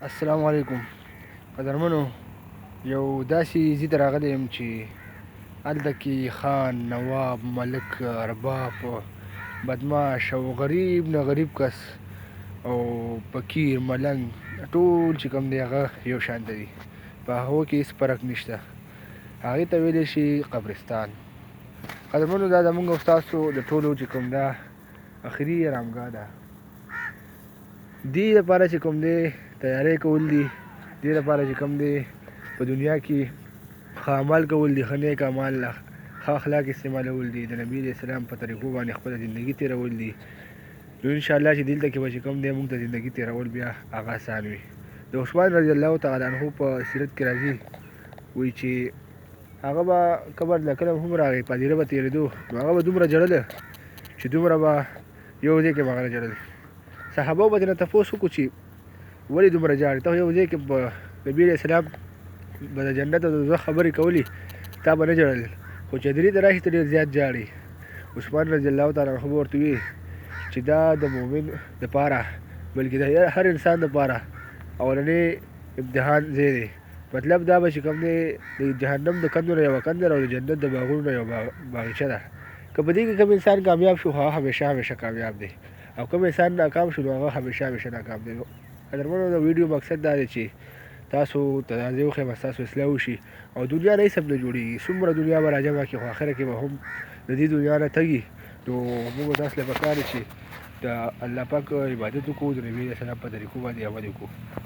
السلام علیکم قدرمنو. یو داسې ځای ته راغلی یم چې هلته کې خان، نواب، ملک، ارباب، بدماش او غریب نه غریب کس او فقیر، ملنګ، ټول چې کوم دی هغه یو شانته دي. په هغو کې هېڅ فرق نشته. هغې ته ویلی شي قبرستان. قدرمنو، دا زموږ او ستاسو د ټولو چې کوم ده اخري ارامګاه ده. دې لپاره چې کوم دی تیاری کول دي، دې لپاره چې کوم دی په دنیا کې ښه عمل کول دي، ښه نیک اعمال، ښه اخلاق استعمالول دي، د نبي علیه السلام په طریقو باندې خپله زندګي تېرول دي. نو انشاءالله چې دلته کې به چې کوم دی موږ ته زندګي تېرول بیا هغه اسان وي. د عثمان رضی الله تعالی عنه په سیرت کې راځي، وایي چې هغه به قبر له کله هم راغی، په هدیره به تېرېدو، نو هغه به دومره ژړل چې دومره به یو ځای کې به هغه ژړل. صحابو به ترېنه تپوس وکړو چې ولې دومره ژاړې؟ ته یو ځای کې به نبي علیه السلام به د جنت او د دوزخ خبرې کولې، تا به نه ژړل، خو چې هدیرې ته راشي ته ډېر زیات ژاړې. عثمان رضی الله تعالی عنه به ورته وویل چې دا د مؤمن دپاره بلکې د هر انسان دپاره اولنی امتحان ځای دی. مطلب دا به چې کوم دی د جهنم د کندو نه یوه کنده او د جنت د باغونو نه یوه باغچه ده. که په دې کې کوم انسان کامیاب شو، هغه همیشه کامیاب دی، او کوم انسان ناکام شو، نو هغه همیشه ناکام دی. قدرمنو، د ویډیو مقصد دا دی چې تاسو ته دا ځای وښیم، ستاسو اصلاح وشي، او دنیا نه هېڅ هم نه جوړېږي. څومره دنیا به راجمع کړي، خو اخره کې به هم د دې دنیا نه تږي. نو موږ تاسو له پکار دی چې د الله پاک عبادت وکړو، د نبي علیه السلام په طریقو باندې عمل وکړو.